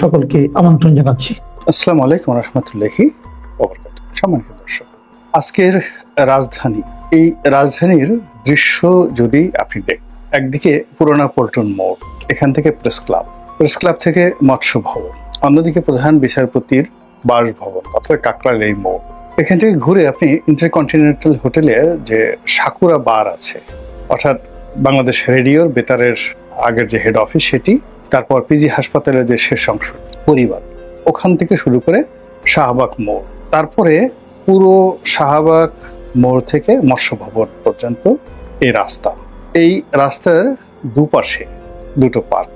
সকলকে আমন্ত্রণ জানাচ্ছি। আসসালামু আলাইকুম রহমতুল্লাহি ওয়া বারাকাতুহু। সম্মানিত দর্শক, আজকের রাজধানী, এই রাজধানীর দৃশ্য যদি আপনি দেখেন, একদিকে পুরোনো পল্টন মোড়, এখান থেকে প্রেস ক্লাব থেকে মৎস্য ভবন, অন্যদিকে প্রধান বিচারপতির বাসভবন অর্থাৎ কাকরাইল এই মোড়। এখান থেকে ঘুরে আপনি ইন্টারকন্টিনেন্টাল হোটেলে যে সাকুরা বার আছে, অর্থাৎ বাংলাদেশ রেডিওর বেতারের আগের যে হেড অফিস সেটি, তারপর পিজি হাসপাতালের যে শেষ অংশ পরিবার, ওখান থেকে শুরু করে শাহবাগ মোড়, তারপরে পুরো শাহবাগ মোড় থেকে মৎস্য ভবন পর্যন্ত এই রাস্তা। এই রাস্তার দুপাশে দুটো পার্ক,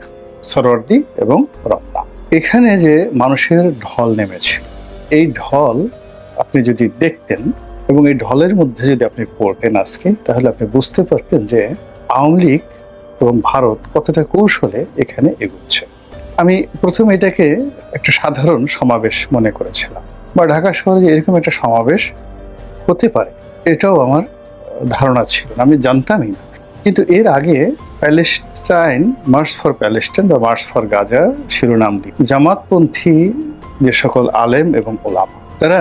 সরোয়ার্দী এবং রমনা। এখানে যে মানুষের ঢল নেমেছিল, এই ঢল আপনি যদি দেখতেন এবং এই ঢলের মধ্যে যদি আপনি পড়তেন আজকে, তাহলে আপনি বুঝতে পারতেন যে আওয়ামী লীগ এবং ভারত কতটা কৌশলে এখানে এগুচ্ছে। আমি প্রথমে এটাকে একটা সাধারণ সমাবেশ মনে করেছিলাম, বা ঢাকা শহরে এরকম একটা সমাবেশ হতে পারে এটাও আমার ধারণা ছিল না, আমি জানতামই না। কিন্তু এর আগে প্যালেস্টাইন, মার্চ ফর প্যালেস্টাইন বা মার্চ ফর গাজা শিরোনাম দিয়ে জামাতপন্থী যে সকল আলেম এবং ওলামা, তারা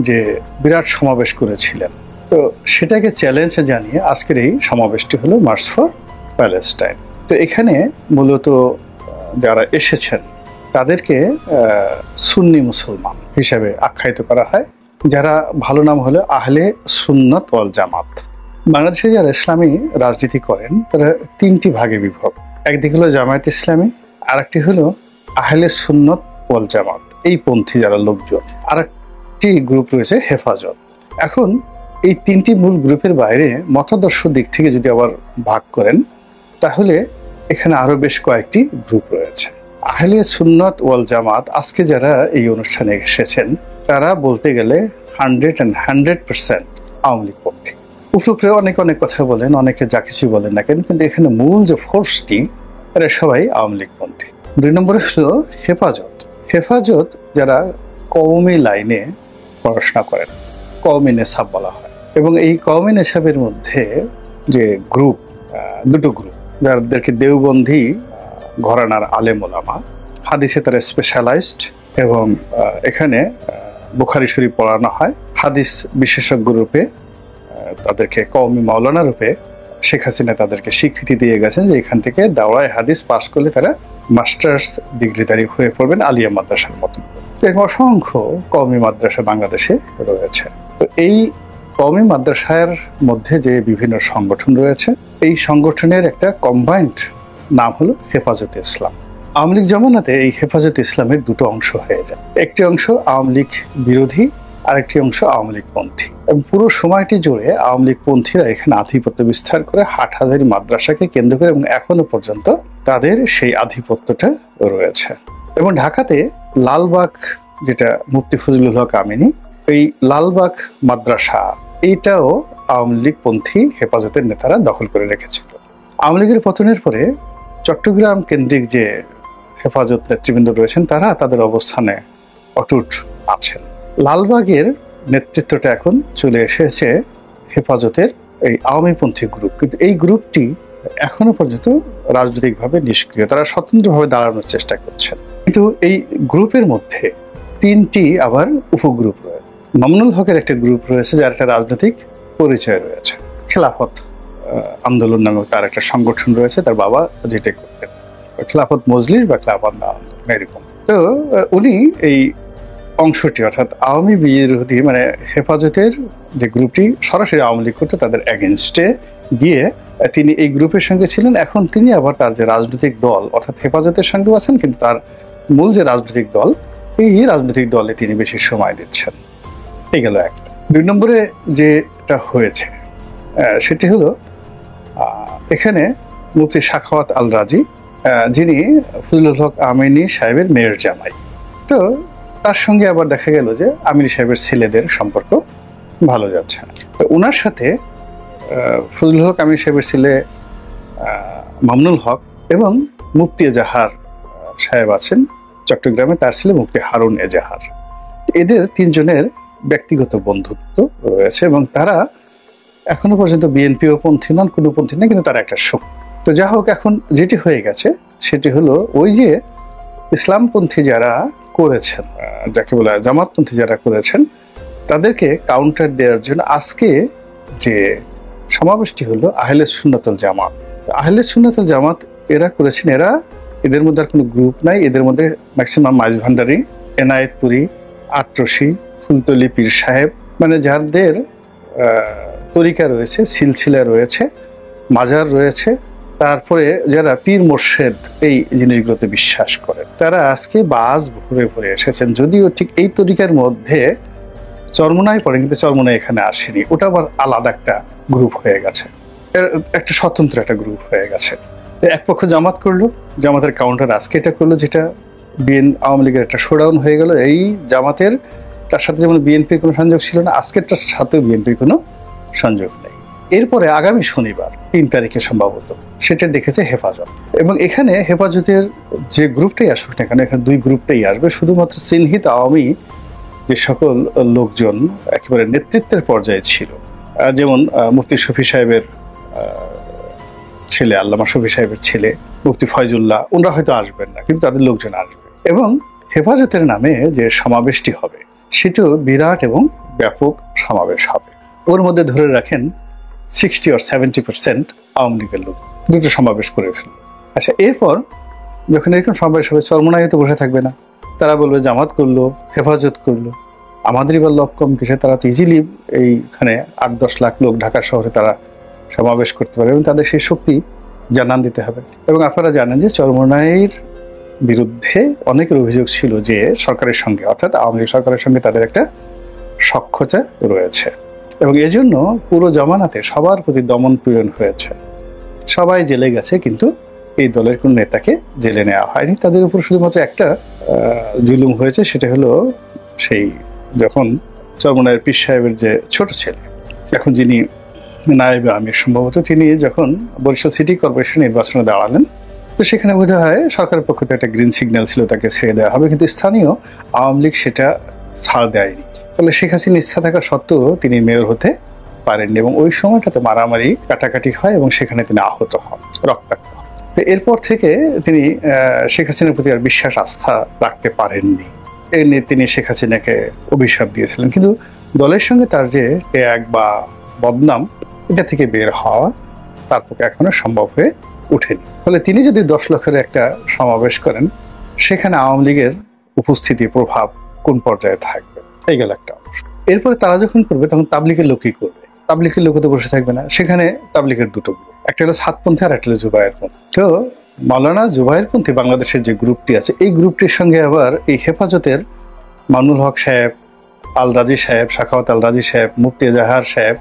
যে বিরাট সমাবেশ করেছিলেন, তো সেটাকে চ্যালেঞ্জ জানিয়ে আজকের এই সমাবেশটি হলো মার্চ ফর প্যালেস্টাইন। তো এখানে মূলত যারা এসেছেন তাদেরকে সুন্নি মুসলমান হিসাবে আখ্যায়িত করা হয়, যারা ভালো নাম হলো আহলে সুন্নাত ওয়াল জামাত। বাংলাদেশে যারা ইসলামী রাজনীতি করেন তারা তিনটি ভাগে বিভক্ত। একদিকে হলো জামায়াত ইসলামী, আর একটি হলো আহলে সুন্নাত ওয়াল জামাত, এই পন্থী যারা লোকজন, আর একটি গ্রুপ রয়েছে হেফাজত। এখন এই তিনটি মূল গ্রুপের বাইরে মতাদর্শ দিক থেকে যদি আবার ভাগ করেন, তাহলে এখানে আরো বেশ কয়েকটি গ্রুপ রয়েছে। আহলে সুন্নাত ওয়াল জামাত আজকে যারা এই অনুষ্ঠানে এসেছেন, তারা বলতে গেলে 100% আওয়ামী লীগ পন্থী। উপরে অনেক কথা বলেন, অনেকে যা কিছু বলেন না কেন, কিন্তু এখানে মূল যে ফোর্সটি, এরা সবাই আওয়ামী লীগ পন্থী। 2 নম্বরে হলো হেফাজত, যারা কওমি লাইনে পড়াশোনা করেন, কওমি নেশাব বলা হয়। এবং এই কওমি নেশাবের মধ্যে যে গ্রুপ, দুটো গ্রুপ, যাদেরকে দেওবন্দী ঘরানার আলেম ওলামা, হাদিসে তারা স্পেশালাইজড, এবং এখানে বুখারী শরীফ পড়ানো হয়। হাদিস বিশেষজ্ঞ রূপে তাদেরকে কওমি মাওলানা রূপে শেখ হাসিনা তাদেরকে স্বীকৃতি দিয়ে গেছেন যে এখান থেকে দাওরায়ে হাদিস পাশ করলে তারা মাস্টার্স ডিগ্রিধারী হয়ে পড়বেন আলিয়া মাদ্রাসার মতো। অসংখ্য কওমি মাদ্রাসা বাংলাদেশে রয়েছে। তো এই কওমি মাদ্রাসার মধ্যে যে বিভিন্ন সংগঠন রয়েছে, এই সংগঠনের একটা কম্বাইন্ড নাম হলো হেফাজতে ইসলাম। আওয়ামী লীগ জমানাতে এই হেফাজতে ইসলামের দুটো অংশ হয়ে যায়, একটি অংশ আওয়ামী লীগ বিরোধী, আরেকটি অংশ আওয়ামী লীগ পন্থী। এবং পুরো সময়টি জুড়ে আওয়ামী লীগ পন্থীরা এখানে আধিপত্য বিস্তার করে হাটহাজারী মাদ্রাসাকে কেন্দ্র করে, এবং এখনো পর্যন্ত তাদের সেই আধিপত্যটা রয়েছে। এবং ঢাকাতে লালবাগ, যেটা মুফতি ফজলুল হক আমিনী, এই লালবাগ মাদ্রাসা, এইটাও আওয়ামী লীগ পন্থী হেফাজতের নেতারা দখল করে রেখেছিল। আওয়ামী লীগের পতনের পরে চট্টগ্রাম কেন্দ্রিক যে হেফাজত নেতৃবৃন্দ রয়েছেন, তারা তাদের অবস্থানে অটুট আছেন। লালবাগের নেতৃত্বটা এখন চলে এসেছে হেফাজতের এই আওয়ামীপন্থী গ্রুপ, কিন্তু এই গ্রুপটি এখনো পর্যন্ত রাজনৈতিকভাবে নিষ্ক্রিয়, তারা স্বতন্ত্রভাবে দাঁড়ানোর চেষ্টা করছেন। কিন্তু এই গ্রুপের মধ্যে তিনটি আবার উপগ্রুপ রয়েছে। মামুনুল হকের একটা গ্রুপ রয়েছে, যার একটা রাজনৈতিক পরিচয় রয়েছে। খেলাফত আন্দোলন নামে তার একটা সংগঠন রয়েছে, তার বাবা যেটা করতেন, খেলাফত মজলিস বা খেলাফত আন্দোলন এরকম। তো উনি এই অংশটি, অর্থাৎ আওয়ামী বিরোধী, মানে হেফাজতের যে গ্রুপটি সরাসরি আওয়ামী লীগ করতে, তাদের এগেনস্টে গিয়ে তিনি এই গ্রুপের সঙ্গে ছিলেন। এখন তিনি আবার তার যে রাজনৈতিক দল, অর্থাৎ হেফাজতের সঙ্গেও আছেন, কিন্তু তার মূল যে রাজনৈতিক দল, এই রাজনৈতিক দলে তিনি বেশি সময় দিচ্ছেন। এই গেল একটা। 2 নম্বরে যেটা হয়েছে সেটি হলো এখানে মুফতি সাখাওয়াত আল রাজি, যিনি ফজলুল হক আমিনী সাহেবের মেয়ের জামাই। তো তার সঙ্গে আবার দেখা গেল যে আমিনী সাহেবের ছেলেদের সম্পর্ক ভালো যাচ্ছে না। তো ওনার সাথে ফজলুল হক আমিনী সাহেবের ছেলে মামুনুল হক এবং মুফতি এজাহার সাহেব আছেন চট্টগ্রামে, তার ছেলে মুফতি হারুন এজাহার। এদের 3 জনের ব্যক্তিগত বন্ধুত্ব রয়েছে, এবং তারা এখনো পর্যন্ত বিএনপিও পন্থী নন, কোনো পন্থী নেই, কিন্তু তারা একটা শক্তি। তো যা হোক, এখন যেটি হয়ে গেছে সেটি হলো ওই যে ইসলামপন্থী যারা করেছেন, যাকে বলা হয় জামাতপন্থী যারা করেছেন, তাদেরকে কাউন্টার দেওয়ার জন্য আজকে যে সমাবেশটি হলো আহলে সুন্নাতুল জামাত। আহলে সুন্নাতুল জামাত এরা করেছেন, এদের মধ্যে আর কোনো গ্রুপ নাই, এদের মধ্যে ম্যাক্সিমাম মাইজ ভান্ডারি, এনায়েতপুরি, আটরশি, ফুলতলি পীর সাহেব, মানে যাদের তরিকা রয়েছে, সিলসিলা রয়েছে, মাজার রয়েছে, তারপরে যারা পীর মোর্শেদ এই জিনিসগুলোতে বিশ্বাস করে, তারা আজকে বাস ভরে ভরে এসেছেন। যদিও ঠিক এই তরিকার মধ্যে চরমোনাই পড়ে, কিন্তু চরমোনাই এখানে আসেনি, ওটা আবার আলাদা একটা গ্রুপ হয়ে গেছে, একটা স্বতন্ত্র একটা গ্রুপ হয়ে গেছে। এক পক্ষ জামাত করলো, জামাতের কাউন্টার আজকে এটা করলো, যেটা আওয়ামী লীগের একটা শোডাউন হয়ে গেল। এই জামাতের তার সাথে যেমন বিএনপির কোনো সংযোগ ছিল না, আজকেরটার সাথেও বিএনপির কোনো সংযোগ নেই। এরপরে আগামী শনিবার 3 তারিখে সম্ভবত সেটা দেখেছে হেফাজত, এবং এখানে হেফাজতের যে গ্রুপটাই আসুক না কেন, এখানে 2 গ্রুপটাই আসবে। শুধুমাত্র চিহ্নিত আওয়ামী যে সকল লোকজন একেবারে নেতৃত্বের পর্যায়ে ছিল, যেমন মুফতি শফি সাহেবের ছেলে, আল্লামা শফি সাহেবের ছেলে মুফতি ফয়জুল্লাহ, ওনারা হয়তো আসবেন না, কিন্তু তাদের লোকজন আসবে। এবং হেফাজতের নামে যে সমাবেশটি হবে সেটাও বিরাট এবং ব্যাপক সমাবেশ হবে। ওর মধ্যে ধরে রাখেন 60 or 70% আওয়ামী লীগের লোক দুটো সমাবেশ করে ফেলবে। আচ্ছা, এরপর যখন এরকম সমাবেশ হবে, চরমোনাই তো বসে থাকবে না, তারা বলবে জামাত করলো, হেফাজত করলো, আমাদেরই বা লব কম কিসে, তারা তো ইজিলি এইখানে 8-10 লাখ লোক ঢাকা শহরে তারা সমাবেশ করতে পারে, এবং তাদের সেই শক্তি জানান দিতে হবে। এবং আপনারা জানেন যে চরমোনাইয়ের বিরুদ্ধে অনেকের অভিযোগ ছিল যে সরকারের সঙ্গে, অর্থাৎ আওয়ামী লীগ সরকারের সঙ্গে তাদের একটা সখ্যতা রয়েছে, এবং এজন্য পুরো জামানাতে সবার প্রতি দমন পীড়ন হয়েছে, সবাই জেলে গেছে, কিন্তু এই দলের কোন নেতাকে জেলে নেওয়া হয়নি। তাদের উপর শুধুমাত্র একটা জুলুম হয়েছে, সেটা হলো সেই যখন চরমোনাইয়ের পীর সাহেবের যে ছোট ছেলে, এখন যিনি নায়েবে আমির সম্ভবত, তিনি যখন বরিশাল সিটি কর্পোরেশন নির্বাচনে দাঁড়ালেন, তো সেখানে বোধ হয় সরকারের পক্ষ থেকে একটা গ্রিন সিগন্যাল ছিল তাকে ছেড়ে দেওয়া হবে, কিন্তু স্থানীয় আওয়ামী লীগ সেটা ছাড় দেয়নি। ফলে শেখ হাসিনা ইচ্ছা থাকা সত্ত্বেও তিনি মেয়র হতে পারেননি, এবং ওই সময়টাতে মারামারি কাটাকাটি হয় এবং সেখানে তিনি আহত হন, রক্তাক্ত হন। তো এরপর থেকে তিনি শেখ হাসিনার প্রতি আর বিশ্বাস আস্থা রাখতে পারেননি, এই নিয়ে তিনি শেখ হাসিনাকে অভিশাপ দিয়েছিলেন। কিন্তু দলের সঙ্গে তার যে এক বা বদনাম, এটা থেকে বের হওয়া তার পক্ষে এখনো সম্ভব হয়ে উঠেনি। ফলে তিনি যদি 10 লক্ষের একটা সমাবেশ করেন, সেখানে আওয়ামী লীগের উপস্থিতি প্রভাব কোন পর্যায়ে থাকবে, এই গেল একটা অংশ। এরপরে তারা যখন করবে তখন তাবলিগের লোকই করবে, তাবলিগের লোক তো বসে থাকবে না, সেখানে তাবলিগের 2টো গ্রুপ, একটা হলো সাতপন্থী আর একটা হলো জুবায়েরপন্থী। তো মাওলানা জুবায়েরপন্থী বাংলাদেশের যে গ্রুপটি আছে, এই গ্রুপটির সঙ্গে আবার এই হেফাজতের মামুনুল হক সাহেব, আল রাজি সাহেব, সাখাওয়াত আল রাজি সাহেব, মুফতি এজাহার সাহেব,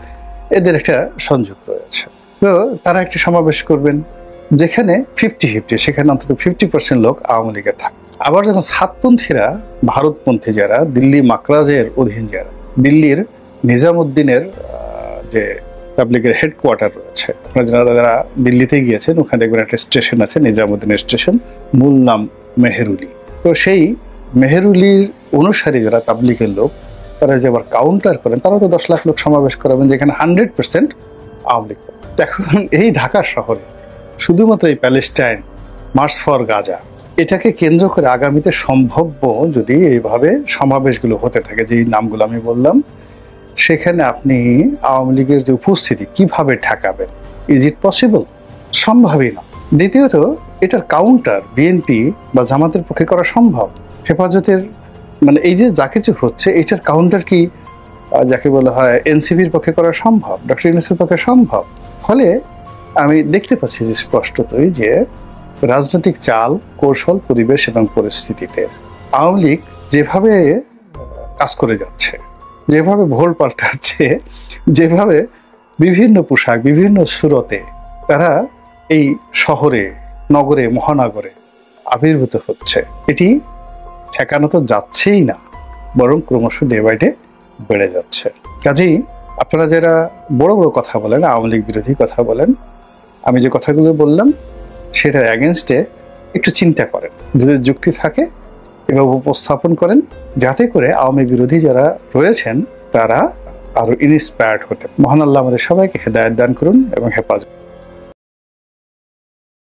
এদের একটা সংযোগ রয়েছে। তো তারা একটি সমাবেশ করবেন যেখানে 50-50, সেখানে অন্তত 50% লোক আওয়ামী লীগের থাকে। আবার যখন সাতপন্থীরা, ভারতপন্থী যারা, দিল্লি মাকরাজের অধীন যারা, দিল্লির নিজামুদ্দিনের যে তাবলিগের হেডকোয়ার্টার রয়েছে, আপনারা যারা দিল্লিতে গিয়েছেন ওখানে দেখবেন একটা স্টেশন আছে, নিজামুদ্দিনের স্টেশন, মূল নাম মেহেরুলি। তো সেই মেহেরুলির অনুসারী যারা তাবলিগের লোক, তারা যে আবার কাউন্টার করেন, তারাও তো 10 লাখ লোক সমাবেশ করাবেন, যেখানে 100% আওয়ামী লীগ। এখন এই ঢাকা শহরে শুধুমাত্র এই প্যালেস্টাইন, মার্চ ফর গাজা, এটাকে কেন্দ্র করে আগামীতে সম্ভাব্য যদি এইভাবে সমাবেশগুলো হতে থাকে, যে নামগুলো আমি বললাম, সেখানে আপনি আওয়ামী লীগের যে উপস্থিতি কিভাবে ঠেকাবেন? Is it possible? সম্ভবই না। দ্বিতীয়ত, এটার কাউন্টার বিএনপি বা জামাতের পক্ষে করা সম্ভব? হেফাজতের মানে এই যে যা কিছু হচ্ছে, এটার কাউন্টার কি যাকে বলা হয় এনসিপির পক্ষে করা সম্ভব, ডক্টর ইউনূসের পক্ষে সম্ভব? ফলে আমি দেখতে পাচ্ছি যে স্পষ্টতই যে রাজনৈতিক চাল, কৌশল, পরিবেশ এবং পরিস্থিতিতে আওয়ামী লীগ যেভাবে কাজ করে যাচ্ছে, যেভাবে ভোল পাল্টাচ্ছে, যেভাবে বিভিন্ন পোশাক, বিভিন্ন সুরতে তারা এই শহরে, নগরে, মহানগরে আবির্ভূত হচ্ছে, এটি ঠেকানো তো যাচ্ছেই না, বরং ক্রমশ ডে বাই ডে বেড়ে যাচ্ছে। কাজেই আপনারা যারা বড় বড় কথা বলেন, আওয়ামী লীগ বিরোধী কথা বলেন, আমি যে কথাগুলো বললাম সেটার অ্যাগেনস্টে একটু চিন্তা করেন, যদি যুক্তি থাকে এভাবে উপস্থাপন করেন, যাতে করে আওয়ামী বিরোধী যারা রয়েছেন তারা আরো ইন্সপায়ার্ড হতে। মহান আল্লাহ আমাদের সবাইকে হেদায়েত দান করুন এবং হেফাজত।